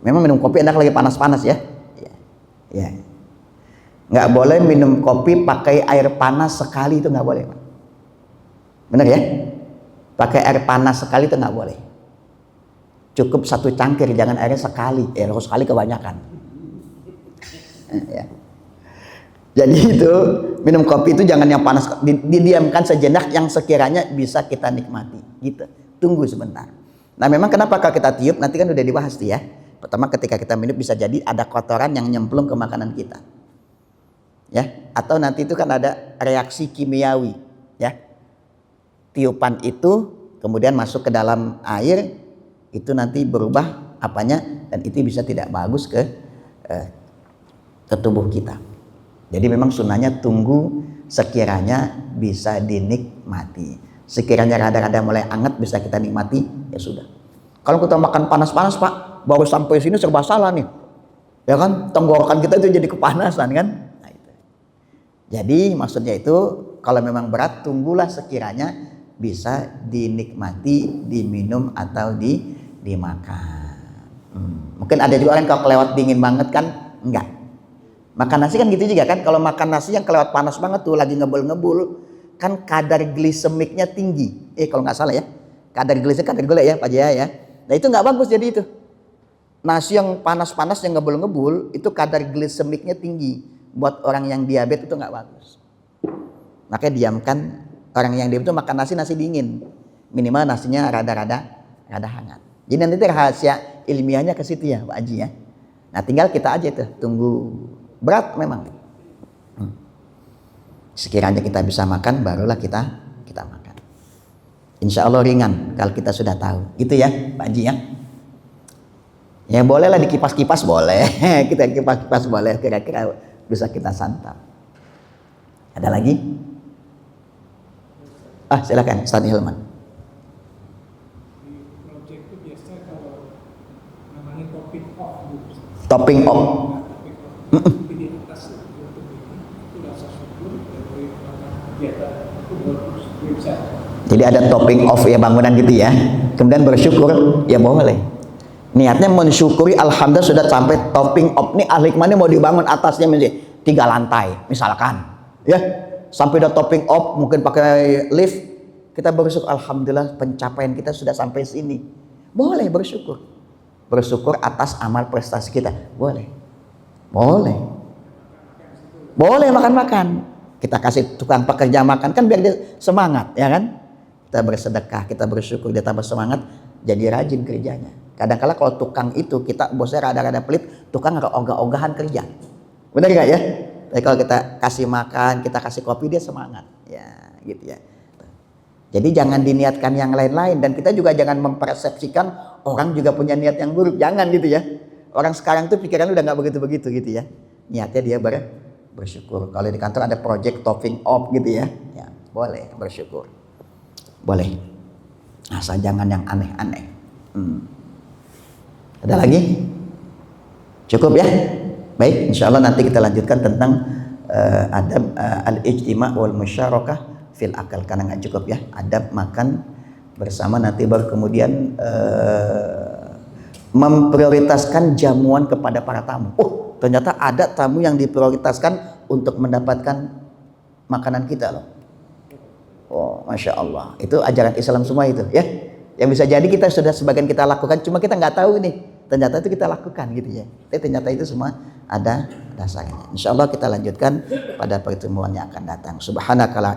A: Memang minum kopi enak lagi panas-panas ya. Ya. Nggak boleh minum kopi pakai air panas sekali, itu nggak boleh, Pak. Bener ya? Pakai air panas sekali itu nggak boleh. Cukup satu cangkir, jangan airnya sekali. Kalau sekali kebanyakan. Ya. Jadi itu minum kopi itu jangan yang panas, didiamkan sejenak yang sekiranya bisa kita nikmati, gitu. Tunggu sebentar. Nah memang kenapa kalau kita tiup, nanti kan udah dibahas tuh ya. Pertama ketika kita minum bisa jadi ada kotoran yang nyemplung ke makanan kita, ya. Atau nanti itu kan ada reaksi kimiawi, ya. Tiupan itu kemudian masuk ke dalam air, itu nanti berubah apanya, dan itu bisa tidak bagus ke tubuh kita. Jadi memang sunnahnya tunggu sekiranya bisa dinikmati. Sekiranya rada-rada mulai hangat bisa kita nikmati, ya sudah. Kalau kita makan panas-panas Pak, baru sampai sini serba salah nih. Ya kan, tenggorokan kita itu jadi kepanasan kan. Nah, itu. Jadi maksudnya itu kalau memang berat tunggulah sekiranya bisa dinikmati, diminum atau dimakan. Mungkin ada juga orang kalau kelewat dingin banget kan, enggak. Makan nasi kan gitu juga kan, kalau makan nasi yang kelewat panas banget tuh lagi ngebul-ngebul kan kadar glisemiknya tinggi. Kalau nggak salah ya, kadar gula ya Pak Jaya ya. Nah itu nggak bagus jadi itu. Nasi yang panas-panas yang ngebul-ngebul itu kadar glisemiknya tinggi. Buat orang yang diabetes itu nggak bagus. Makanya diamkan orang yang diabetes itu makan nasi dingin. Minimal nasinya rada hangat. Jadi nanti rahasia ilmiahnya ke situ ya Pak Haji ya. Nah tinggal kita aja tuh tunggu. Berat memang. Sekiranya kita bisa makan, barulah kita makan. Insya Allah ringan kalau kita sudah tahu. Gitu ya Pak Haji ya. Ya bolehlah dikipas-kipas boleh. Kita kipas-kipas boleh, kira-kira bisa kita santap. Ada lagi? Silakan Ustaz Hilman.
B: Di project itu biasa kalau namanya topping off.
A: Topping off. Jadi ada topping off ya bangunan gitu ya. Kemudian bersyukur ya boleh. Niatnya mensyukuri alhamdulillah sudah sampai topping off nih ahli hikmah mau dibangun atasnya 3 lantai misalkan. Ya, sampai udah topping off mungkin pakai lift, kita bersyukur alhamdulillah pencapaian kita sudah sampai sini. Boleh bersyukur. Bersyukur atas amal prestasi kita. Boleh. Boleh makan-makan. Kita kasih tukang pekerja makan kan biar dia semangat ya kan. Kita bersedekah, kita bersyukur, dia tambah semangat, jadi rajin kerjanya. Kadang-kala kalau tukang itu kita bosnya rada-rada pelit, tukang ogah-ogahan kerja. Benar nggak ya? Tapi kalau kita kasih makan, kita kasih kopi, dia semangat. Ya, gitu ya. Jadi jangan diniatkan yang lain-lain, dan kita juga jangan mempersepsikan orang juga punya niat yang buruk. Jangan gitu ya. Orang sekarang tuh pikirannya udah nggak begitu-begitu gitu ya. Niatnya dia bersyukur. Kalau di kantor ada project topping off gitu ya, ya boleh bersyukur. Boleh. Asal jangan yang aneh-aneh. Ada lagi? Cukup ya? Baik, insya Allah nanti kita lanjutkan tentang adab al-ijtima' wal musyarakah fil akal, karena nggak cukup ya. Adab makan bersama, nanti baru kemudian memprioritaskan jamuan kepada para tamu. Oh, ternyata ada tamu yang diprioritaskan untuk mendapatkan makanan kita loh. Oh, masya Allah, itu ajaran Islam semua itu ya. Yang bisa jadi kita sudah sebagian kita lakukan, cuma kita nggak tahu nih. Ternyata itu kita lakukan gitu ya. Tapi ternyata itu semua ada dasarnya. Insya Allah kita lanjutkan pada pertemuan yang akan datang. Subhanakala